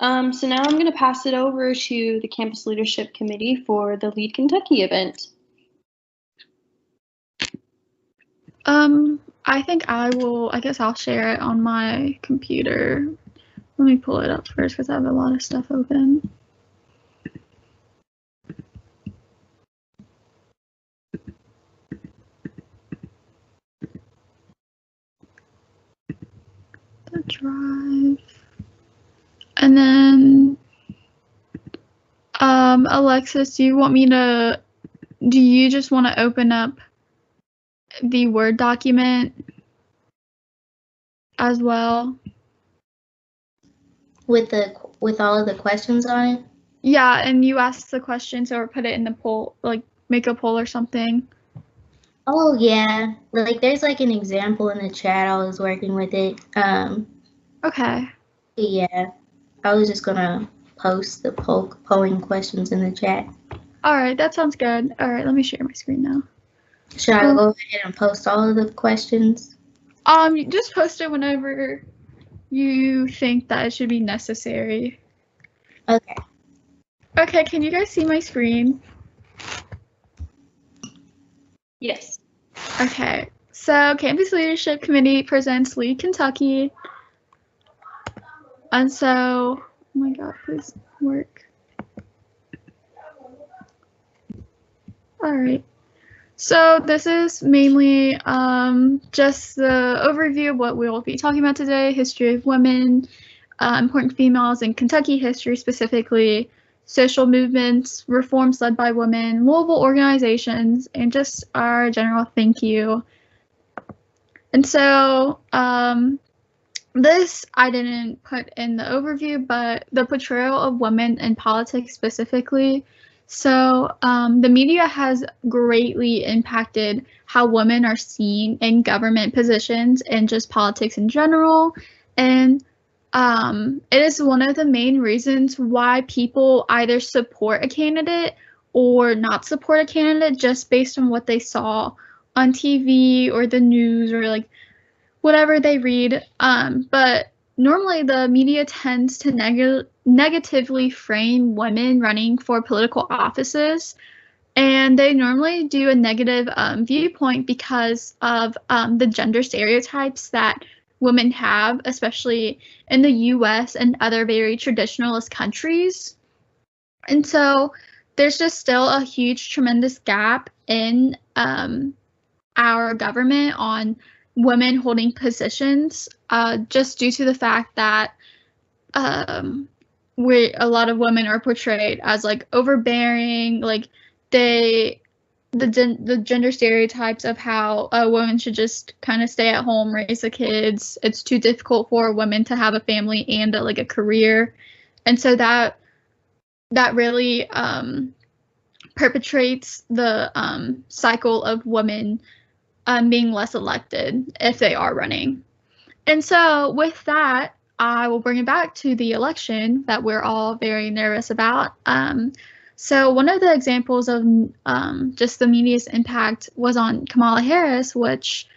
So now I'm going to pass it over to the Campus Leadership Committee for the Lead Kentucky event. I guess I'll share it on my computer. Let me pull it up first because I have a lot of stuff open. The drive. And then, Alexis, do you just want to open up the Word document as well? With all of the questions on it? Yeah, and you ask the questions or put it in the poll, like make a poll or something. Oh yeah, like there's like an example in the chat. I was working with it. Okay. Yeah, I was just gonna post the polling questions in the chat. All right, that sounds good. All right, let me share my screen now. Should I go ahead and post all of the questions? Just post it whenever you think that it should be necessary. Okay. Okay, can you guys see my screen? Yes. Okay, so Campus Leadership Committee presents Lead Kentucky. And so, oh my God, please work. All right. So this is mainly just the overview of what we will be talking about today: history of women, important females in Kentucky history specifically, social movements, reforms led by women, Louisville organizations, and just our general thank you. And so this I didn't put in the overview, but the portrayal of women in politics specifically. So the media has greatly impacted how women are seen in government positions and just politics in general. And it is one of the main reasons why people either support a candidate or not support a candidate just based on what they saw on TV or the news or like whatever they read. But normally the media tends to negatively frame women running for political offices, and they normally do a negative viewpoint because of the gender stereotypes that women have, especially in the US and other very traditionalist countries. And so there's just still a huge, tremendous gap in our government on women holding positions, just due to the fact that a lot of women are portrayed as like overbearing, like the gender stereotypes of how a woman should just kind of stay at home, raise the kids. It's too difficult for women to have a family and a career, and so that really perpetrates the cycle of women being less elected if they are running. And so with that, I will bring it back to the election that we're all very nervous about. So one of the examples of just the media's impact was on Kamala Harris, which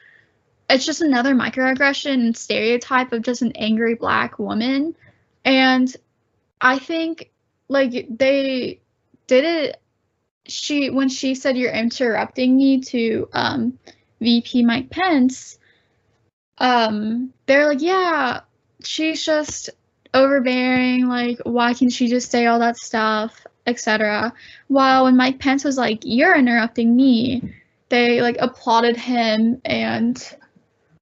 it's just another microaggression and stereotype of just an angry Black woman. And I think like they did it, when she said, "You're interrupting me," to VP Mike Pence, they're like, yeah, she's just overbearing, like, why can't she just say all that stuff, etc. While when Mike Pence was like, "You're interrupting me," they like applauded him and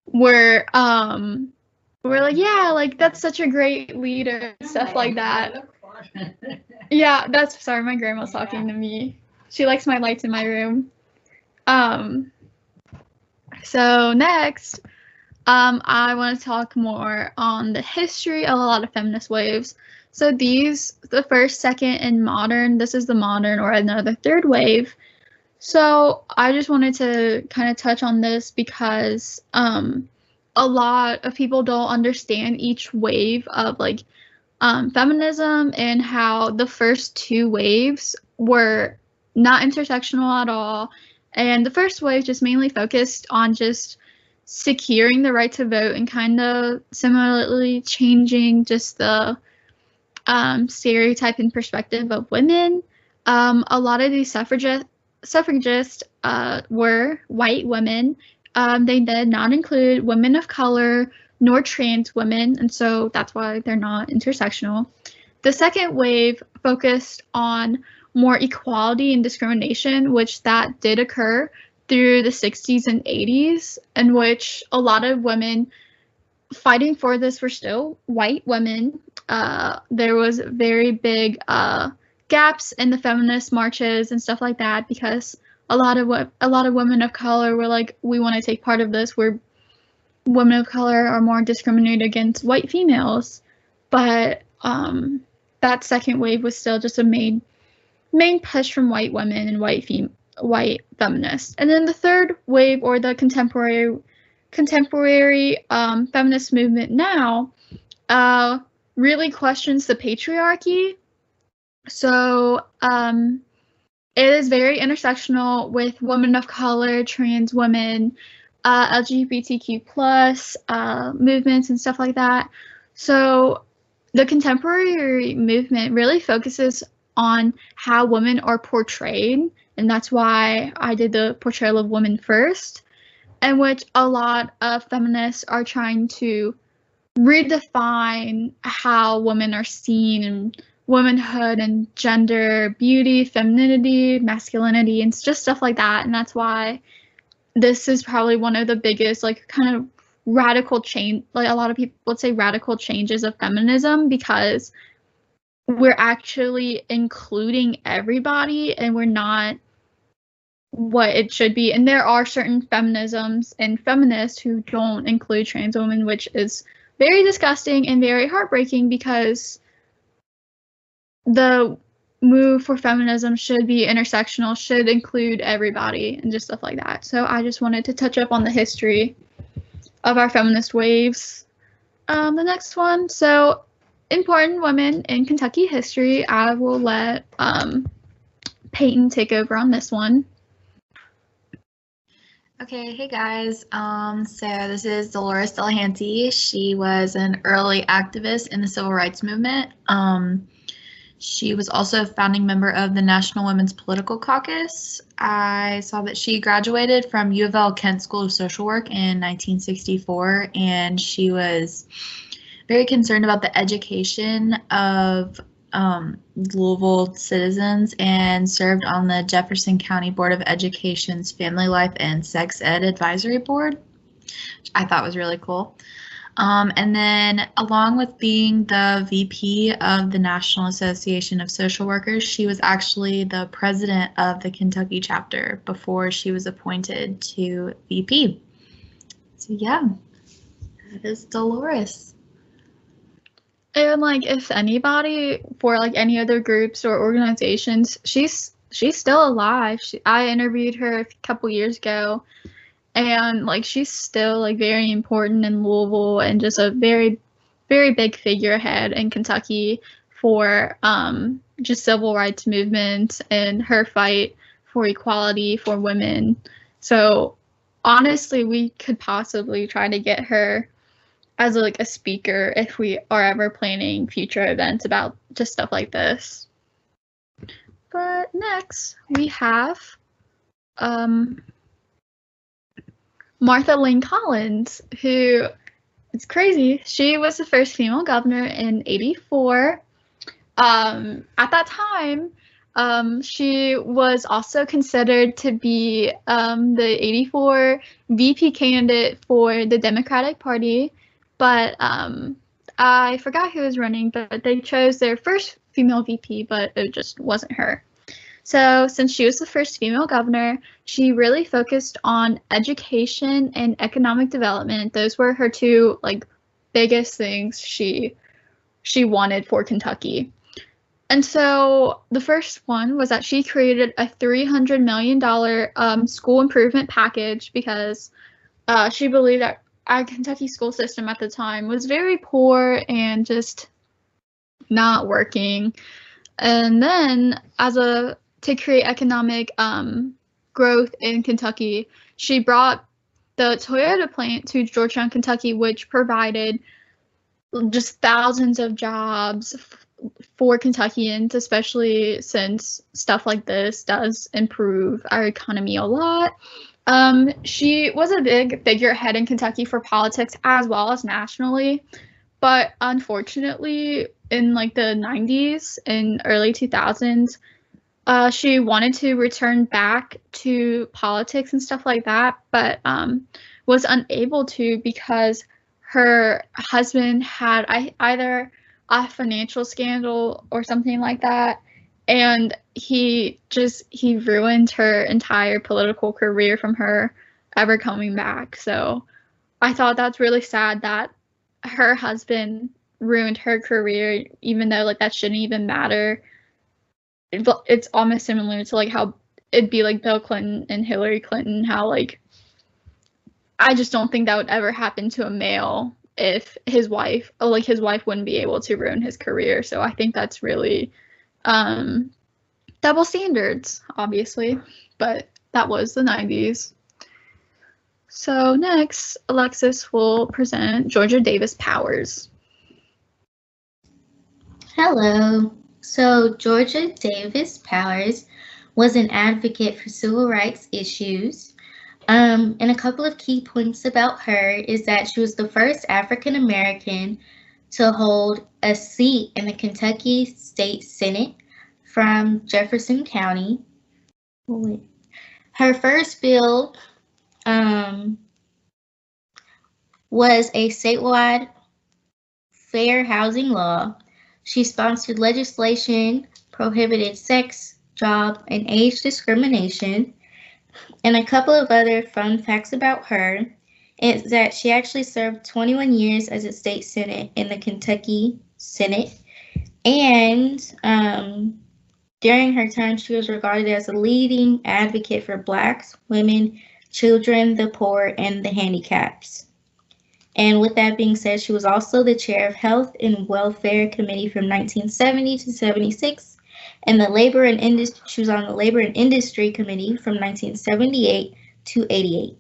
were like, yeah, like that's such a great leader, stuff like that. Yeah, sorry, my grandma's talking to me. She likes my lights in my room. So next, I want to talk more on the history of a lot of feminist waves. So the first, second, and modern, this is the modern or another third wave. So I just wanted to kind of touch on this because a lot of people don't understand each wave of like feminism and how the first two waves were not intersectional at all. And the first wave just mainly focused on just securing the right to vote and kind of similarly changing just the stereotyping perspective of women. A lot of these suffragists were white women. They did not include women of color nor trans women, and so that's why they're not intersectional. The second wave focused on more equality and discrimination, which that did occur through the 60s and 80s, in which a lot of women fighting for this were still white women. There was very big gaps in the feminist marches and stuff like that, because a lot of women of color were like, we want to take part of this. Where women of color are more discriminated against white females, but that second wave was still just a main push from white women and white feminists. And then the third wave, or the contemporary feminist movement now, really questions the patriarchy. So it is very intersectional with women of color, trans women, LGBTQ plus movements and stuff like that. So the contemporary movement really focuses on how women are portrayed, and that's why I did the portrayal of women first, in which a lot of feminists are trying to redefine how women are seen in womanhood and gender, beauty, femininity, masculinity, and just stuff like that. And that's why this is probably one of the biggest, like, kind of radical change, like a lot of people would say radical changes of feminism, because we're actually including everybody and we're not what it should be. And there are certain feminisms and feminists who don't include trans women, which is very disgusting and very heartbreaking, because the move for feminism should be intersectional, should include everybody and just stuff like that. So I just wanted to touch up on the history of our feminist waves. The next one, so important women in Kentucky history. I will let Peyton take over on this one. Okay, hey guys. So this is Dolores Delahanty. She was an early activist in the civil rights movement. She was also a founding member of the National Women's Political Caucus. I saw that she graduated from UofL Kent School of Social Work in 1964, and she was very concerned about the education of Louisville citizens, and served on the Jefferson County Board of Education's Family Life and Sex Ed Advisory Board, which I thought was really cool. And then, along with being the VP of the National Association of Social Workers, she was actually the president of the Kentucky chapter before she was appointed to VP. So yeah, that is Dolores. And like, if anybody, for like any other groups or organizations, she's still alive. I interviewed her a couple years ago, and like, she's still like very important in Louisville and just a very, very big figurehead in Kentucky for just civil rights movement and her fight for equality for women. So honestly, we could possibly try to get her as like a speaker if we are ever planning future events about just stuff like this. But next we have Martha Lane Collins, who, it's crazy, she was the first female governor in '84. At that time, she was also considered to be the '84 VP candidate for the Democratic Party, but I forgot who was running, but they chose their first female VP, but it just wasn't her. So since she was the first female governor, she really focused on education and economic development. Those were her two like biggest things she wanted for Kentucky. And so the first one was that she created a $300 million school improvement package, because she believed that our Kentucky school system at the time was very poor and just not working. And then to create economic growth in Kentucky, she brought the Toyota plant to Georgetown, Kentucky, which provided just thousands of jobs for Kentuckians, especially since stuff like this does improve our economy a lot. She was a big figurehead in Kentucky for politics as well as nationally, but unfortunately in like the 90s and early 2000s, she wanted to return back to politics and stuff like that, but was unable to because her husband had either a financial scandal or something like that, and he ruined her entire political career from her ever coming back. So I thought that's really sad that her husband ruined her career, even though like that shouldn't even matter. It's almost similar to like how it'd be like Bill Clinton and Hillary Clinton, how like I just don't think that would ever happen to a male if his wife wouldn't be able to ruin his career. So I think that's really double standards, obviously, but that was the 90s. So next, Alexis will present Georgia Davis Powers. Hello. So Georgia Davis Powers was an advocate for civil rights issues. And a couple of key points about her is that she was the first African American to hold a seat in the Kentucky State Senate from Jefferson County. Her first bill was a statewide fair housing law. She sponsored legislation prohibited sex, job, and age discrimination. And a couple of other fun facts about her is that she actually served 21 years as a state senate in the Kentucky Senate. And during her time, she was regarded as a leading advocate for Blacks, women, children, the poor, and the handicaps. And with that being said, she was also the chair of Health and Welfare Committee from 1970 to 76, and she was on the Labor and Industry Committee from 1978 to 88.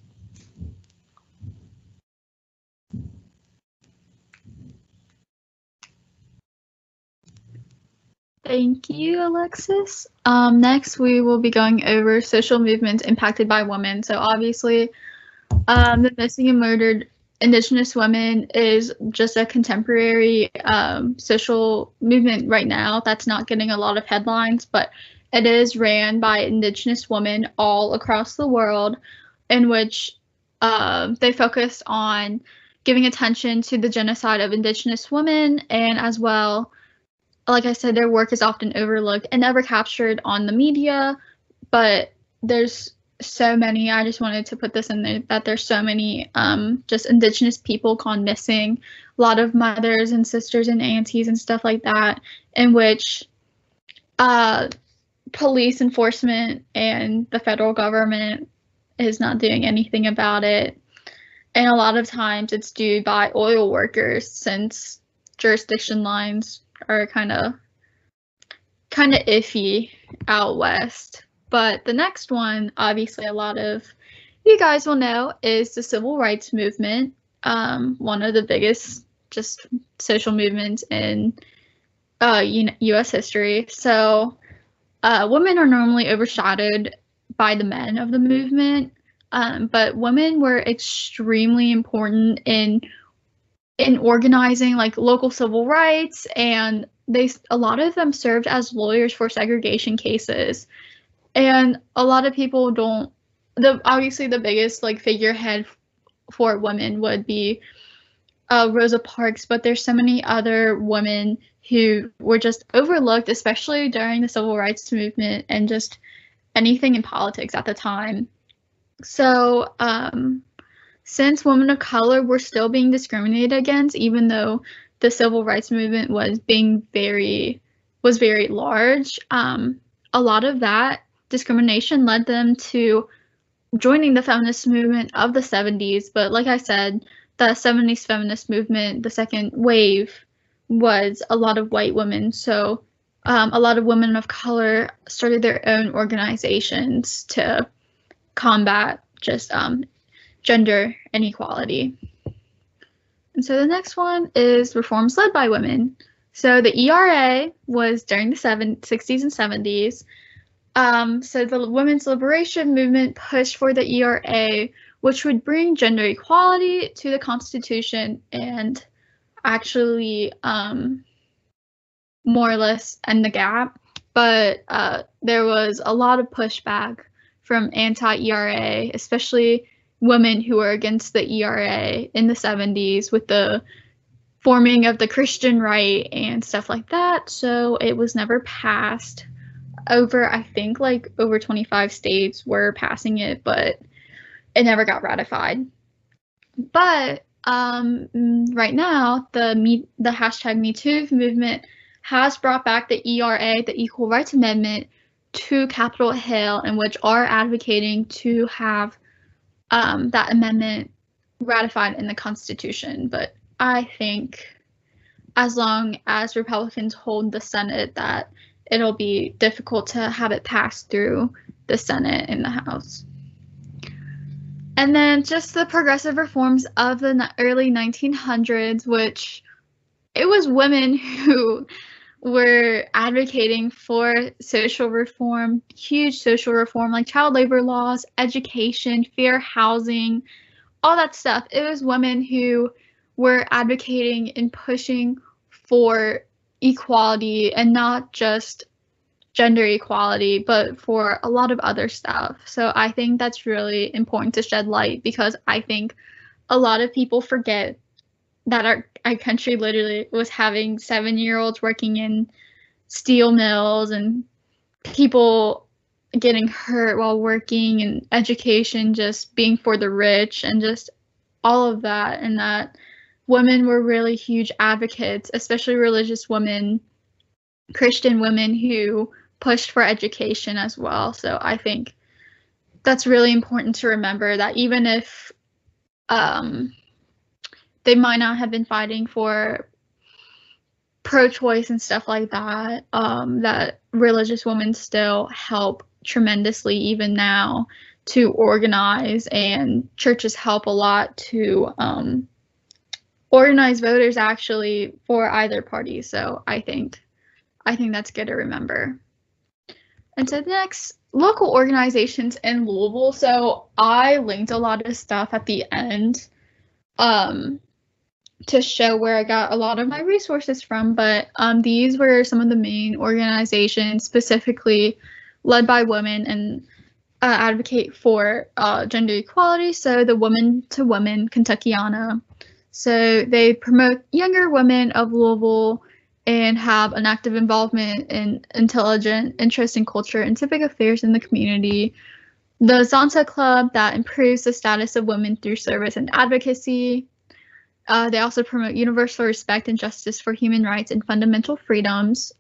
Thank you, Alexis. Next, we will be going over social movements impacted by women. So obviously, the missing and murdered Indigenous women is just a contemporary social movement right now that's not getting a lot of headlines, but it is ran by Indigenous women all across the world, in which they focus on giving attention to the genocide of Indigenous women, and as well, like I said, their work is often overlooked and never captured on the media, but there's so many, I just wanted to put this in there, that there's so many just Indigenous people gone missing, a lot of mothers and sisters and aunties and stuff like that, in which police enforcement and the federal government is not doing anything about it. And a lot of times it's due by oil workers, since jurisdiction lines are kind of iffy out west. But the next one, obviously a lot of you guys will know, is the civil rights movement, one of the biggest just social movements in U.S. history. So women are normally overshadowed by the men of the movement, but women were extremely important in organizing like local civil rights, and a lot of them served as lawyers for segregation cases. And a lot of people don't, obviously the biggest like figurehead for women would be Rosa Parks, but there's so many other women who were just overlooked, especially during the civil rights movement and just anything in politics at the time. So since women of color were still being discriminated against, even though the civil rights movement was very large, a lot of that discrimination led them to joining the feminist movement of the 70s. But like I said, the 70s feminist movement, the second wave, was a lot of white women. So a lot of women of color started their own organizations to combat just gender inequality. And so the next one is reforms led by women. So the ERA was during the 60s and 70s. So the women's liberation movement pushed for the ERA, which would bring gender equality to the Constitution and actually more or less end the gap. But there was a lot of pushback from anti-ERA, especially women who were against the ERA in the 70s with the forming of the Christian right and stuff like that. So it was never passed. I think over 25 states were passing it, but it never got ratified. But right now, the hashtag #MeToo movement has brought back the ERA, the Equal Rights Amendment, to Capitol Hill, in which are advocating to have that amendment ratified in the Constitution. But I think as long as Republicans hold the Senate, that it'll be difficult to have it pass through the Senate and the House. And then just the progressive reforms of the early 1900s, which it was women who were advocating for social reform, huge social reform, like child labor laws, education, fair housing, all that stuff. It was women who were advocating and pushing for equality, and not just gender equality, but for a lot of other stuff. So I think that's really important to shed light, because I think a lot of people forget that our country literally was having 7-year-olds working in steel mills and people getting hurt while working, and education just being for the rich, and just all of that, and that women were really huge advocates, especially religious women, Christian women, who pushed for education as well. So I think that's really important to remember, that even if they might not have been fighting for pro-choice and stuff like that, that religious women still help tremendously even now to organize, and churches help a lot to organize voters actually for either party. So I think that's good to remember. And so next, local organizations in Louisville. So I linked a lot of stuff at the end to show where I got a lot of my resources from, but these were some of the main organizations specifically led by women and advocate for gender equality. So the Women to Women Kentuckiana. So they promote younger women of Louisville and have an active involvement in intelligent interest in culture and civic affairs in the community. The Zonta Club, that improves the status of women through service and advocacy. They also promote universal respect and justice for human rights and fundamental freedoms.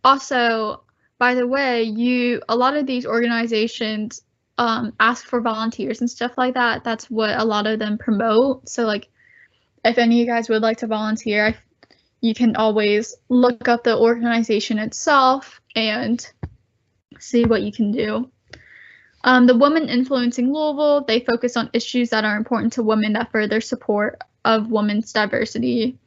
Also, by the way, a lot of these organizations ask for volunteers and stuff like that. That's what a lot of them promote. So like, if any of you guys would like to volunteer, you can always look up the organization itself and see what you can do. The Women Influencing Louisville, they focus on issues that are important to women that further support of women's diversity.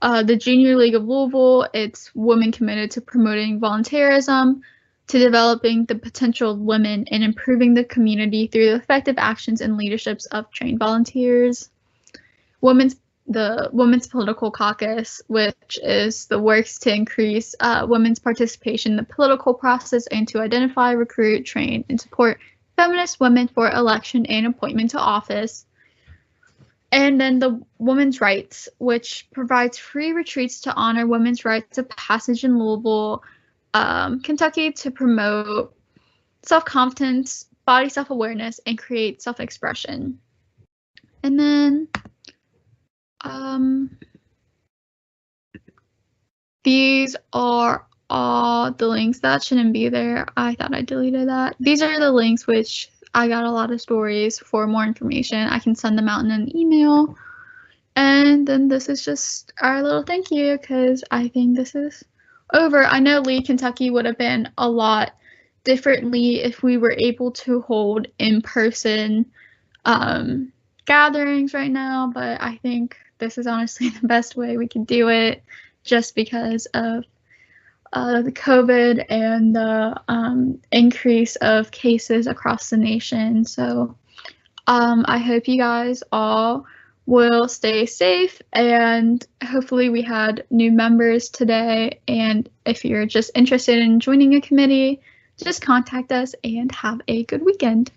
The Junior League of Louisville, it's women committed to promoting volunteerism, to developing the potential of women, and improving the community through the effective actions and leaderships of trained volunteers. The Women's Political Caucus, which is the works to increase women's participation in the political process and to identify, recruit, train, and support feminist women for election and appointment to office. And then the Women's Rights, which provides free retreats to honor women's rights of passage in Louisville, Kentucky, to promote self-confidence, body self-awareness, and create self-expression. And then these are all the links that shouldn't be there. I thought I deleted that. These are the links which I got a lot of stories. For more information, I can send them out in an email. And then this is just our little thank you, because I think this is over. I know Lee, Kentucky would have been a lot differently if we were able to hold in-person gatherings right now, but I think this is honestly the best way we can do it just because of the COVID and the increase of cases across the nation. So I hope you guys all will stay safe, and hopefully we had new members today. And if you're just interested in joining a committee, just contact us and have a good weekend.